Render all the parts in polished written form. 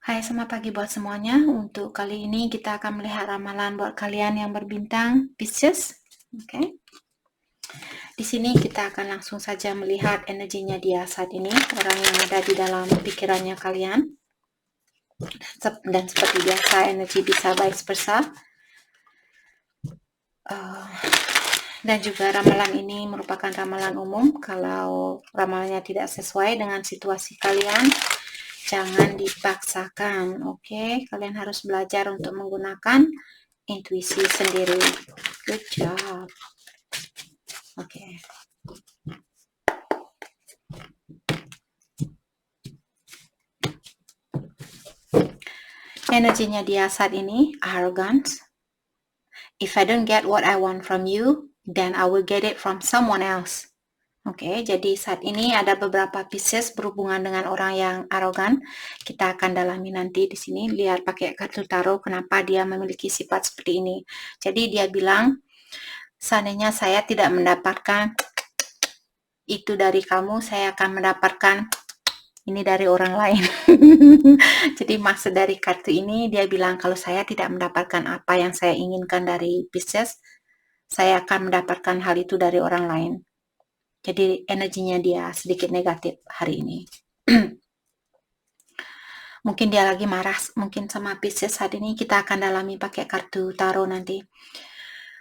Hai, selamat pagi buat semuanya. Untuk kali ini kita akan melihat ramalan buat kalian yang berbintang Pisces. Oke. Di sini kita akan langsung saja melihat energinya dia saat ini, orang yang ada di dalam pikirannya kalian. Dan seperti biasa, energi bisa vice versa. Dan juga ramalan ini merupakan ramalan umum. Kalau ramalannya tidak sesuai dengan situasi kalian, jangan dipaksakan, oke? Kalian harus belajar untuk menggunakan intuisi sendiri. Good job. Oke. Energinya dia saat ini arrogance. If I don't get what I want from you, then I will get it from someone else. Oke, jadi saat ini ada beberapa pieces berhubungan dengan orang yang arogan. Kita akan dalami nanti di sini, lihat pakai kartu tarot kenapa dia memiliki sifat seperti ini. Jadi dia bilang, seandainya saya tidak mendapatkan itu dari kamu, saya akan mendapatkan ini dari orang lain. Jadi maksud dari kartu ini, dia bilang kalau saya tidak mendapatkan apa yang saya inginkan dari Pisces, saya akan mendapatkan hal itu dari orang lain. Jadi energinya dia sedikit negatif hari ini. Mungkin dia lagi marah, mungkin sama Pisces saat ini. Kita akan dalami pakai kartu tarot nanti.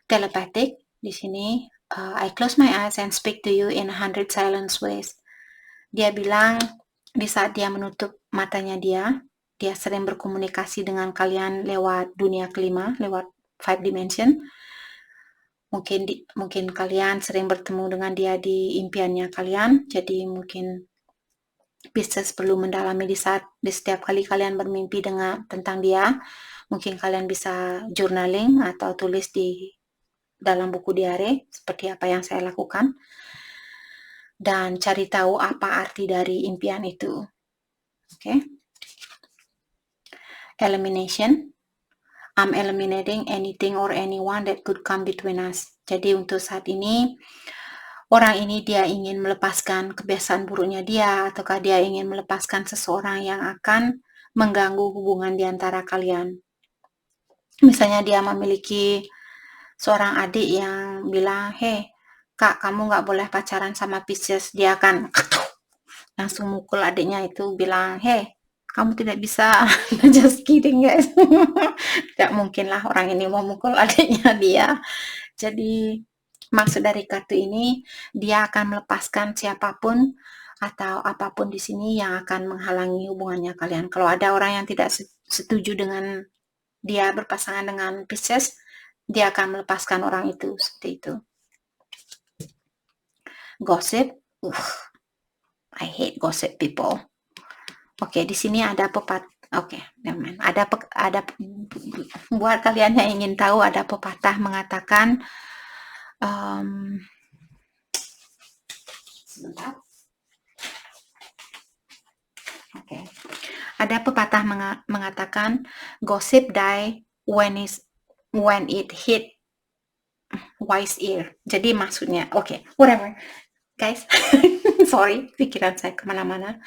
Telepathic di sini. I close my eyes and speak to you in 100 silent ways. Dia bilang di saat dia menutup matanya dia sering berkomunikasi dengan kalian lewat dunia kelima, lewat 5 dimension. Mungkin kalian sering bertemu dengan dia di impiannya kalian, jadi mungkin Pisces perlu mendalami di setiap kali kalian bermimpi tentang dia. Mungkin kalian bisa journaling atau tulis di dalam buku diary seperti apa yang saya lakukan dan cari tahu apa arti dari impian itu. Oke. Elimination. I'm eliminating anything or anyone that could come between us. Jadi untuk saat ini, orang ini dia ingin melepaskan kebiasaan buruknya dia, ataukah dia ingin melepaskan seseorang yang akan mengganggu hubungan di antara kalian. Misalnya dia memiliki seorang adik yang bilang, hey, kak, kamu nggak boleh pacaran sama Pisces. Dia akan langsung mukul adiknya itu, bilang, hey, kamu tidak bisa. Just kidding guys. Tidak mungkin lah orang ini mau mukul adiknya dia. Jadi maksud dari kartu ini, dia akan melepaskan siapapun atau apapun di sini yang akan menghalangi hubungannya kalian. Kalau ada orang yang tidak setuju dengan dia berpasangan dengan Pisces, dia akan melepaskan orang itu seperti itu. Gossip, I hate gossip people. Oke, di sini ada ada buat kalian yang ingin tahu, ada pepatah mengatakan sebentar. Oke. Ada pepatah mengatakan gossip die when it hit wise ear. Jadi maksudnya, whatever. Guys, sorry, pikiran saya kemana-mana.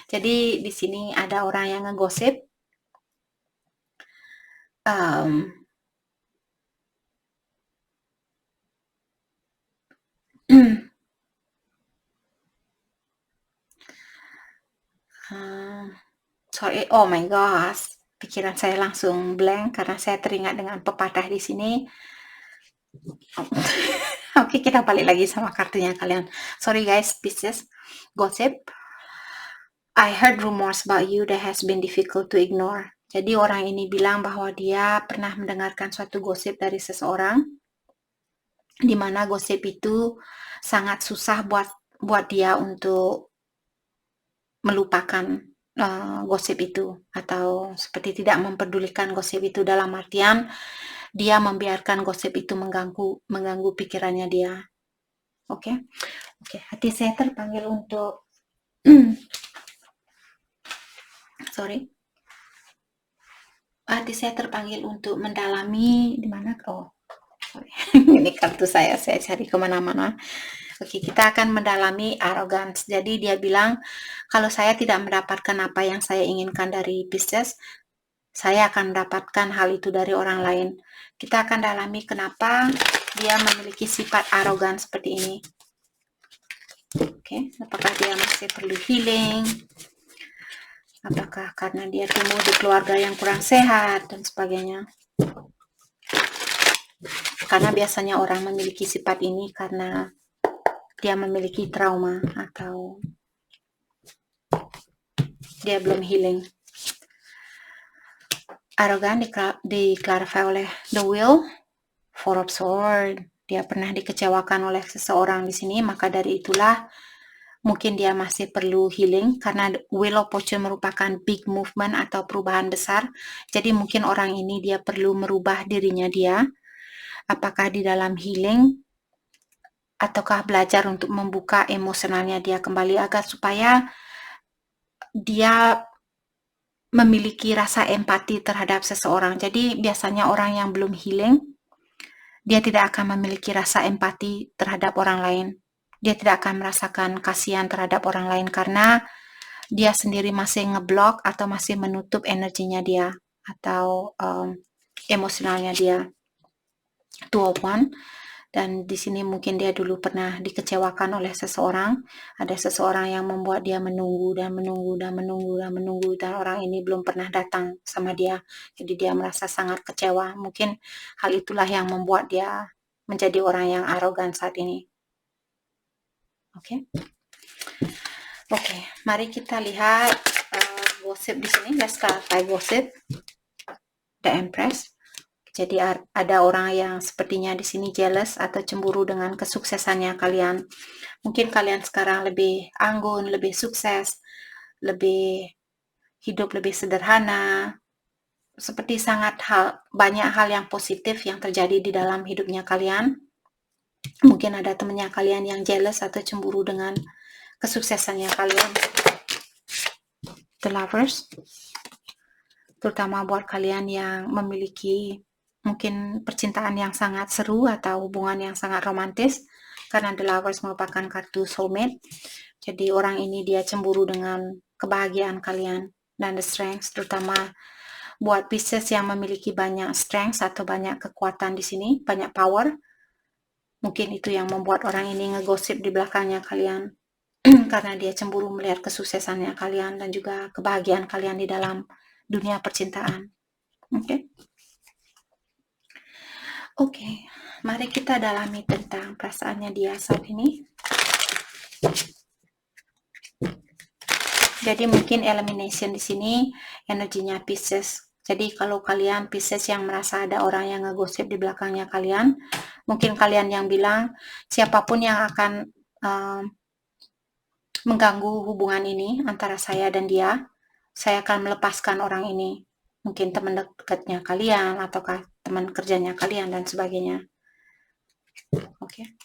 Jadi di sini ada orang yang ngegosip. Sorry, oh my gosh, pikiran saya langsung blank karena saya teringat dengan pepatah di sini. Oke, kita balik lagi sama kartunya kalian. Sorry guys, Pisces, gossip. I heard rumors about you that has been difficult to ignore. Jadi orang ini bilang bahwa dia pernah mendengarkan suatu gosip dari seseorang, di mana gosip itu sangat susah buat dia untuk melupakan gosip itu, atau seperti tidak mempedulikan gosip itu, dalam artian dia membiarkan gosip itu mengganggu pikirannya dia. Oke, hati saya terpanggil untuk hati saya terpanggil untuk mendalami di mana. Ini kartu saya cari kemana-mana. Oke, kita akan mendalami arrogance. Jadi dia bilang, kalau saya tidak mendapatkan apa yang saya inginkan dari Pisces, saya akan mendapatkan hal itu dari orang lain. Kita akan dalami kenapa dia memiliki sifat arogan seperti ini. Oke, apakah dia masih perlu healing? Apakah karena dia tumbuh di keluarga yang kurang sehat dan sebagainya? Karena biasanya orang memiliki sifat ini karena dia memiliki trauma atau dia belum healing. Arogan diklarifikasi oleh The Wheel, Four of Swords. Dia pernah dikecewakan oleh seseorang di sini, maka dari itulah mungkin dia masih perlu healing karena Wheel of Fortune merupakan big movement atau perubahan besar. Jadi mungkin orang ini dia perlu merubah dirinya dia. Apakah di dalam healing ataukah belajar untuk membuka emosionalnya dia kembali agar supaya dia memiliki rasa empati terhadap seseorang. Jadi biasanya orang yang belum healing, dia tidak akan memiliki rasa empati terhadap orang lain. Dia tidak akan merasakan kasihan terhadap orang lain karena dia sendiri masih ngeblok atau masih menutup energinya dia atau emosionalnya dia. Two of Wands. Dan di sini mungkin dia dulu pernah dikecewakan oleh seseorang. Ada seseorang yang membuat dia menunggu dan menunggu dan menunggu dan menunggu, dan orang ini belum pernah datang sama dia. Jadi dia merasa sangat kecewa. Mungkin hal itulah yang membuat dia menjadi orang yang arogan saat ini. Oke. Oke, mari kita lihat gossip di sini. Let's clarify gossip. The Empress. Jadi ada orang yang sepertinya di sini jealous atau cemburu dengan kesuksesannya kalian. Mungkin kalian sekarang lebih anggun, lebih sukses, lebih hidup lebih sederhana. Seperti banyak hal yang positif yang terjadi di dalam hidupnya kalian. Mungkin ada temannya kalian yang jealous atau cemburu dengan kesuksesannya kalian. The Lovers. Terutama buat kalian yang memiliki mungkin percintaan yang sangat seru atau hubungan yang sangat romantis, karena The Lovers merupakan kartu soulmate. Jadi orang ini dia cemburu dengan kebahagiaan kalian. Dan The Strength, terutama buat Pisces yang memiliki banyak strength atau banyak kekuatan di sini, banyak power, mungkin itu yang membuat orang ini ngegosip di belakangnya kalian karena dia cemburu melihat kesuksesannya kalian dan juga kebahagiaan kalian di dalam dunia percintaan. Oke, mari kita dalami tentang perasaannya dia saat ini. Jadi mungkin elimination di sini energinya Pisces. Jadi kalau kalian Pisces yang merasa ada orang yang ngegosip di belakangnya kalian, mungkin kalian yang bilang siapapun yang akan mengganggu hubungan ini antara saya dan dia, saya akan melepaskan orang ini. Mungkin teman dekatnya kalian ataukah teman kerjanya kalian dan sebagainya. Oke.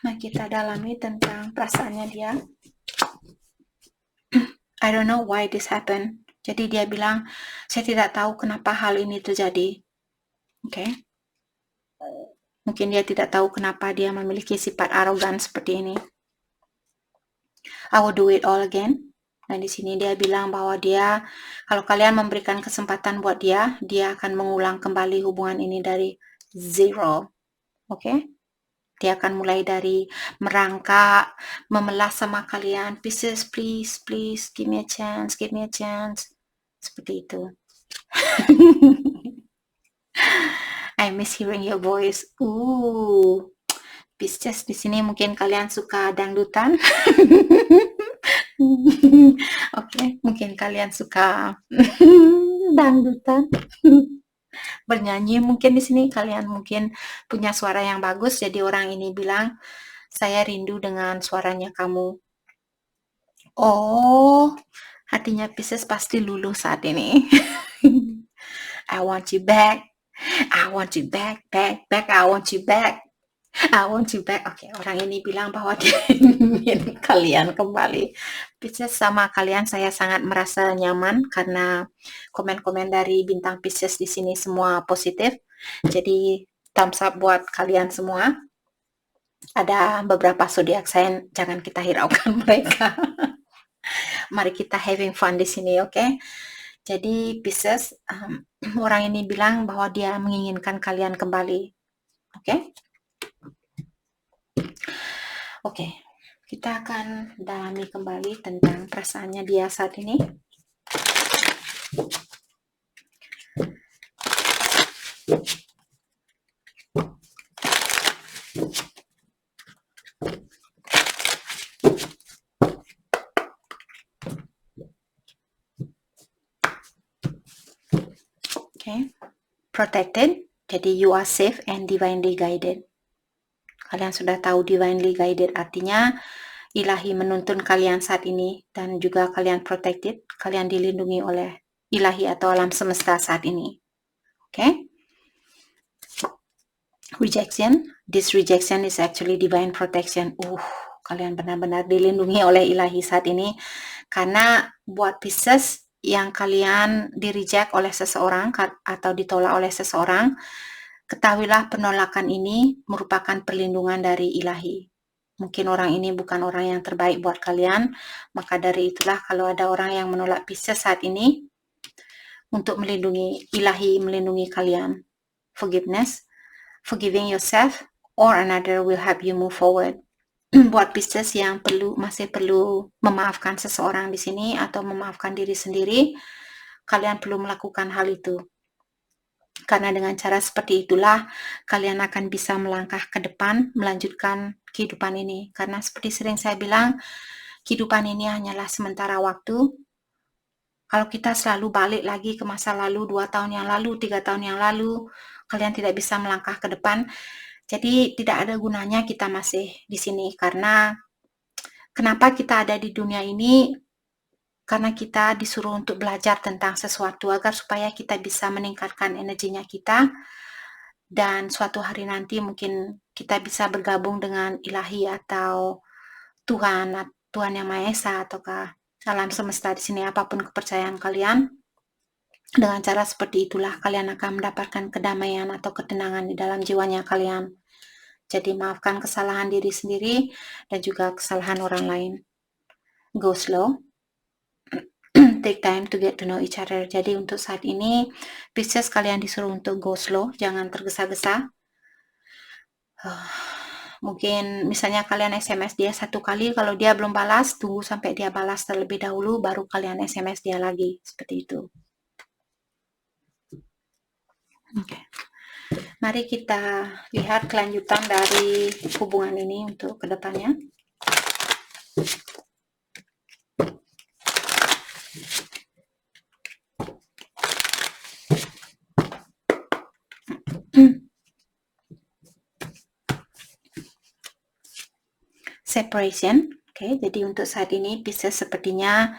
Nah, kita dalami tentang perasaannya dia. I don't know why this happened. Jadi dia bilang, saya tidak tahu kenapa hal ini terjadi. Oke. Mungkin dia tidak tahu kenapa dia memiliki sifat arogan seperti ini. I will do it all again. Nah, di sini dia bilang bahwa dia, kalau kalian memberikan kesempatan buat dia akan mengulang kembali hubungan ini dari zero. Oke? Dia akan mulai dari merangkak, memelas sama kalian. Pisces, please, please, give me a chance, give me a chance. Seperti itu. I miss hearing your voice. Pisces, di sini mungkin kalian suka dangdutan. Oke, mungkin kalian suka dangdutan. Bernyanyi mungkin di sini kalian mungkin punya suara yang bagus, jadi orang ini bilang, saya rindu dengan suaranya kamu. Oh, hatinya Pisces pasti luluh saat ini. I want you back. I want you back, back, back. I want you back. I want you back. Oke, orang ini bilang bahwa dia ingin kalian kembali. Pisces, sama kalian saya sangat merasa nyaman karena komen-komen dari bintang Pisces di sini semua positif. Jadi thumbs up buat kalian semua. Ada beberapa zodiak sign, jangan kita hiraukan mereka. Mari kita having fun di sini, oke? Jadi Pisces, orang ini bilang bahwa dia menginginkan kalian kembali, oke? Oke, kita akan dalami kembali tentang perasaannya dia saat ini. Oke, protected, jadi you are safe and divinely guided. Kalian sudah tahu divinely guided artinya ilahi menuntun kalian saat ini, dan juga kalian protected, kalian dilindungi oleh ilahi atau alam semesta saat ini. Oke? Rejection, this rejection is actually divine protection. Kalian benar-benar dilindungi oleh ilahi saat ini, karena buat Pisces yang kalian di-reject oleh seseorang atau ditolak oleh seseorang, ketahuilah penolakan ini merupakan perlindungan dari ilahi. Mungkin orang ini bukan orang yang terbaik buat kalian, maka dari itulah kalau ada orang yang menolak Pisces saat ini, untuk melindungi ilahi, melindungi kalian. Forgiveness, forgiving yourself or another will help you move forward. Buat Pisces yang masih perlu memaafkan seseorang di sini atau memaafkan diri sendiri, kalian perlu melakukan hal itu. Karena dengan cara seperti itulah kalian akan bisa melangkah ke depan, melanjutkan kehidupan ini. Karena seperti sering saya bilang, kehidupan ini hanyalah sementara waktu. Kalau kita selalu balik lagi ke masa lalu, 2 tahun yang lalu, 3 tahun yang lalu, kalian tidak bisa melangkah ke depan. Jadi tidak ada gunanya kita masih di sini, karena kenapa kita ada di dunia ini? Karena kita disuruh untuk belajar tentang sesuatu agar supaya kita bisa meningkatkan energinya kita, dan suatu hari nanti mungkin kita bisa bergabung dengan ilahi atau Tuhan yang Maha Esa ataukah alam semesta di sini, apapun kepercayaan kalian. Dengan cara seperti itulah kalian akan mendapatkan kedamaian atau ketenangan di dalam jiwanya kalian. Jadi maafkan kesalahan diri sendiri dan juga kesalahan orang lain. Go slow. Take time to get to know each other. Jadi untuk saat ini, Pisces, kalian disuruh untuk go slow, jangan tergesa-gesa. Mungkin misalnya kalian SMS dia 1 kali, kalau dia belum balas, tunggu sampai dia balas terlebih dahulu, baru kalian SMS dia lagi, seperti itu. Oke. Mari kita lihat kelanjutan dari hubungan ini untuk kedepannya. Separation. Oke, jadi untuk saat ini Pisces sepertinya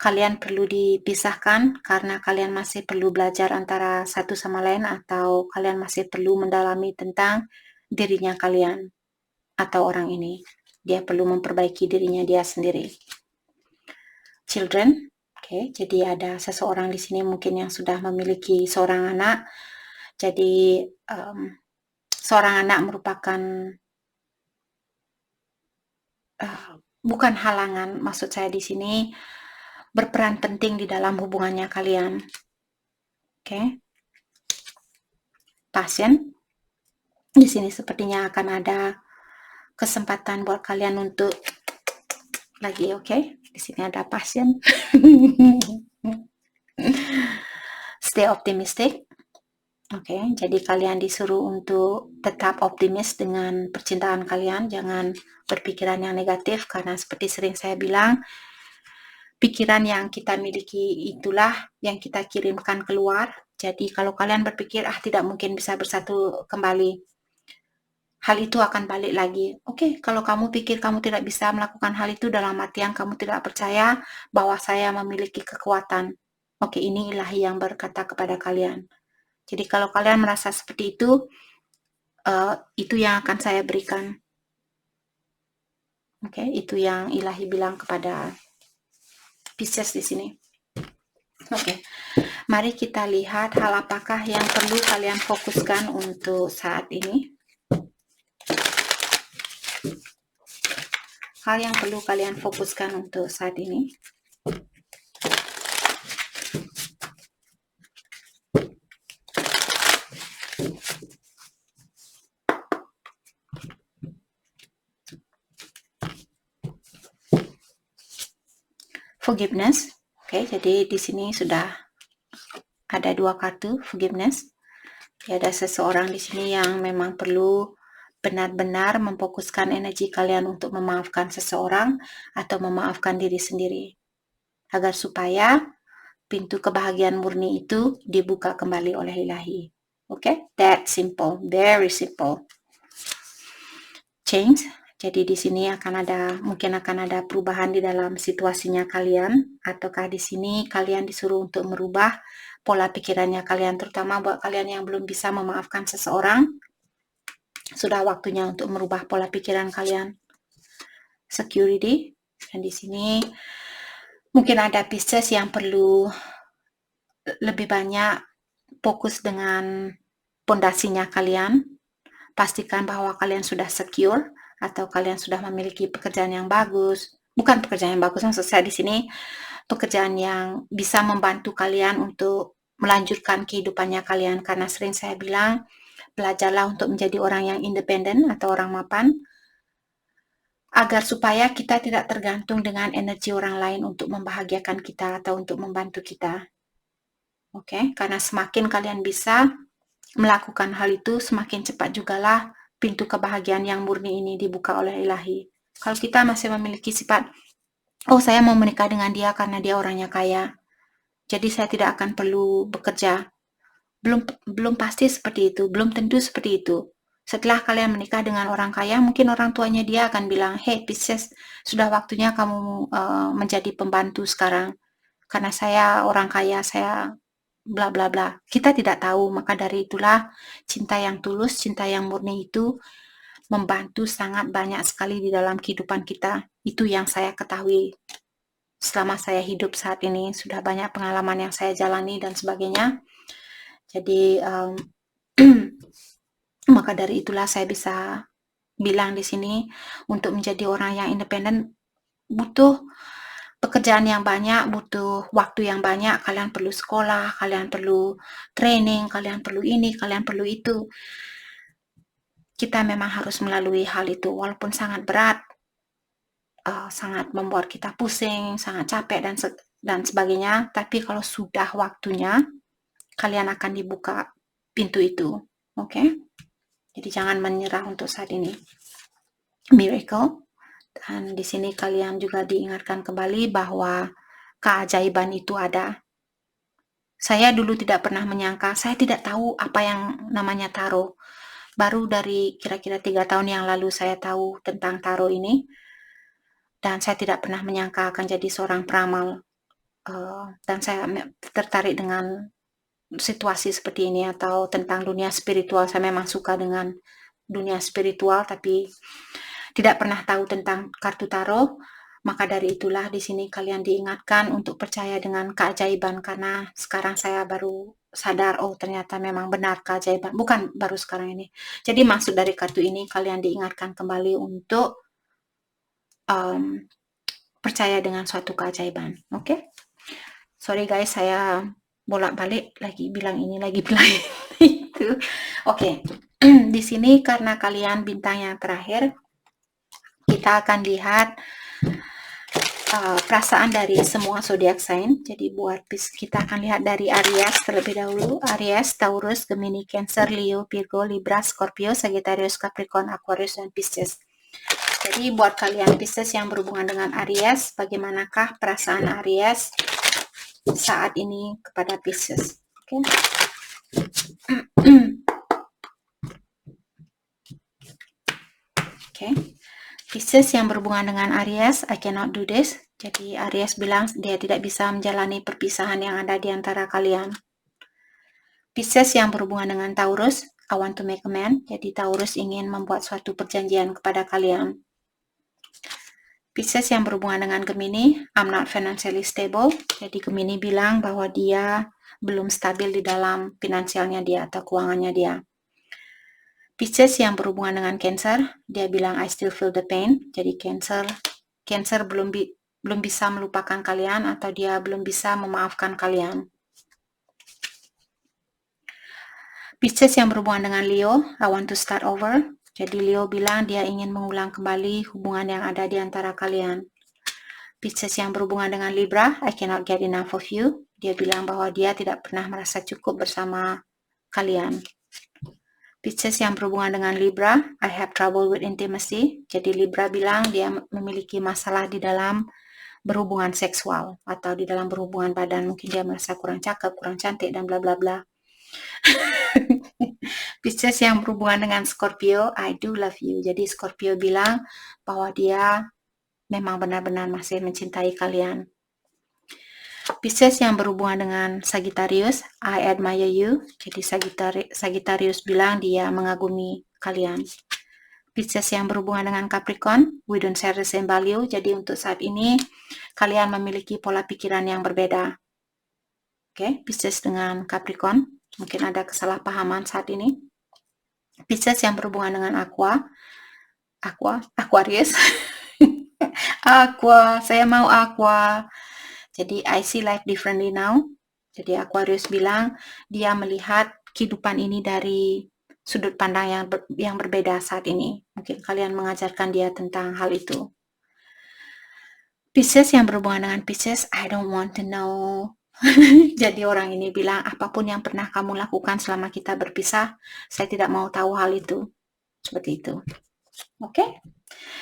kalian perlu dipisahkan karena kalian masih perlu belajar antara satu sama lain, atau kalian masih perlu mendalami tentang dirinya kalian atau orang ini. Dia perlu memperbaiki dirinya dia sendiri. Children. Oke, jadi ada seseorang di sini mungkin yang sudah memiliki seorang anak. Jadi seorang anak merupakan bukan halangan, maksud saya di sini berperan penting di dalam hubungannya kalian. Oke. Passion. Di sini sepertinya akan ada kesempatan buat kalian untuk lagi, oke? Di sini ada passion. Stay optimistic. Oke, jadi kalian disuruh untuk tetap optimis dengan percintaan kalian, jangan berpikiran yang negatif, karena seperti sering saya bilang, pikiran yang kita miliki itulah yang kita kirimkan keluar. Jadi kalau kalian berpikir, tidak mungkin bisa bersatu kembali, hal itu akan balik lagi. Oke, kalau kamu pikir kamu tidak bisa melakukan hal itu, dalam artian kamu tidak percaya bahwa saya memiliki kekuatan. Oke, ini ilahi yang berkata kepada kalian. Jadi kalau kalian merasa seperti itu, itu yang akan saya berikan. Oke, itu yang ilahi bilang kepada Pisces di sini. Oke, mari kita lihat hal apakah yang perlu kalian fokuskan untuk saat ini. Hal yang perlu kalian fokuskan untuk saat ini. Forgiveness. Oke, jadi di sini sudah ada 2 kartu forgiveness. Ada seseorang di sini yang memang perlu benar-benar memfokuskan energi kalian untuk memaafkan seseorang atau memaafkan diri sendiri. Agar supaya pintu kebahagiaan murni itu dibuka kembali oleh ilahi. Oke, that simple, very simple. Change. Jadi di sini mungkin akan ada perubahan di dalam situasinya kalian, ataukah di sini kalian disuruh untuk merubah pola pikirannya kalian, terutama buat kalian yang belum bisa memaafkan seseorang. Sudah waktunya untuk merubah pola pikiran kalian. Security. Dan di sini mungkin ada Pisces yang perlu lebih banyak fokus dengan pondasinya kalian. Pastikan bahwa kalian sudah secure atau kalian sudah memiliki pekerjaan yang bagus. Bukan pekerjaan yang bagus, maksud saya di sini pekerjaan yang bisa membantu kalian untuk melanjutkan kehidupannya kalian. Karena sering saya bilang, belajarlah untuk menjadi orang yang independen atau orang mapan, agar supaya kita tidak tergantung dengan energi orang lain untuk membahagiakan kita atau untuk membantu kita. Oke, karena semakin kalian bisa melakukan hal itu, semakin cepat jugalah pintu kebahagiaan yang murni ini dibuka oleh ilahi. Kalau kita masih memiliki sifat, oh saya mau menikah dengan dia karena dia orangnya kaya, jadi saya tidak akan perlu bekerja. Belum pasti seperti itu, belum tentu seperti itu. Setelah kalian menikah dengan orang kaya, mungkin orang tuanya dia akan bilang, hey Pisces, sudah waktunya kamu menjadi pembantu sekarang. Karena saya orang kaya, saya bla bla bla. Kita tidak tahu, maka dari itulah cinta yang tulus, cinta yang murni itu membantu sangat banyak sekali di dalam kehidupan kita. Itu yang saya ketahui selama saya hidup saat ini. Sudah banyak pengalaman yang saya jalani dan sebagainya. Jadi maka dari itulah saya bisa bilang di sini, untuk menjadi orang yang independen butuh pekerjaan yang banyak, butuh waktu yang banyak. Kalian perlu sekolah, kalian perlu training, kalian perlu ini, kalian perlu itu. Kita memang harus melalui hal itu, walaupun sangat berat, sangat membuat kita pusing, sangat capek dan sebagainya. Tapi kalau sudah waktunya, kalian akan dibuka pintu itu. Oke? Jadi jangan menyerah untuk saat ini. Miracle. Dan di sini kalian juga diingatkan kembali bahwa keajaiban itu ada. Saya dulu tidak pernah menyangka, saya tidak tahu apa yang namanya tarot. Baru dari kira-kira 3 tahun yang lalu saya tahu tentang tarot ini. Dan saya tidak pernah menyangka akan jadi seorang peramal. Dan saya tertarik dengan situasi seperti ini atau tentang dunia spiritual. Saya memang suka dengan dunia spiritual, tapi tidak pernah tahu tentang kartu tarot. Maka dari itulah di sini kalian diingatkan untuk percaya dengan keajaiban, karena sekarang saya baru sadar, oh ternyata memang benar keajaiban, bukan baru sekarang ini. Jadi maksud dari kartu ini, kalian diingatkan kembali untuk percaya dengan suatu keajaiban. Oke? Sorry guys, saya bolak-balik lagi bilang ini, lagi bilang itu. Oke. Di sini karena kalian bintang yang terakhir, kita akan lihat perasaan dari semua zodiak sign. Jadi buat kita akan lihat dari Aries terlebih dahulu. Aries, Taurus, Gemini, Cancer, Leo, Virgo, Libra, Scorpio, Sagittarius, Capricorn, Aquarius, dan Pisces. Jadi buat kalian Pisces yang berhubungan dengan Aries, bagaimanakah perasaan Aries saat ini kepada Pisces? Oke. Oke. Pisces yang berhubungan dengan Aries, I cannot do this. Jadi Aries bilang dia tidak bisa menjalani perpisahan yang ada di antara kalian. Pisces yang berhubungan dengan Taurus, I want to make amends. Jadi Taurus ingin membuat suatu perjanjian kepada kalian. Pisces yang berhubungan dengan Gemini, I'm not financially stable. Jadi Gemini bilang bahwa dia belum stabil di dalam finansialnya dia atau keuangannya dia. Pisces yang berhubungan dengan Cancer, dia bilang I still feel the pain. Jadi Cancer belum bisa melupakan kalian atau dia belum bisa memaafkan kalian. Pisces yang berhubungan dengan Leo, I want to start over. Jadi Leo bilang dia ingin mengulang kembali hubungan yang ada di antara kalian. Pisces yang berhubungan dengan Libra, I cannot get enough of you. Dia bilang bahwa dia tidak pernah merasa cukup bersama kalian. Pisces yang berhubungan dengan Libra, I have trouble with intimacy. Jadi Libra bilang dia memiliki masalah di dalam berhubungan seksual atau di dalam berhubungan badan. Mungkin dia merasa kurang cakep, kurang cantik, dan bla bla bla. Pisces yang berhubungan dengan Scorpio, I do love you. Jadi Scorpio bilang bahwa dia memang benar-benar masih mencintai kalian. Pisces yang berhubungan dengan Sagittarius, I admire you. Jadi Sagittarius bilang dia mengagumi kalian. Pisces yang berhubungan dengan Capricorn, we don't share the same value. Jadi untuk saat ini kalian memiliki pola pikiran yang berbeda. Oke, Pisces dengan Capricorn, mungkin ada kesalahpahaman saat ini. Pisces yang berhubungan dengan Aquarius. Saya mau Aqua. Jadi I see life differently now. Jadi Aquarius bilang dia melihat kehidupan ini dari sudut pandang yang berbeda saat ini. Mungkin kalian mengajarkan dia tentang hal itu. Pisces yang berhubungan dengan Pisces, I don't want to know. Jadi orang ini bilang apapun yang pernah kamu lakukan selama kita berpisah, saya tidak mau tahu hal itu. Seperti itu. Oke?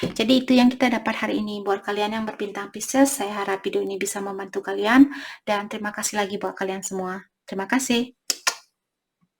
Jadi itu yang kita dapat hari ini. Buat kalian yang berbintang Pisces, saya harap video ini bisa membantu kalian. Dan terima kasih lagi buat kalian semua. Terima kasih.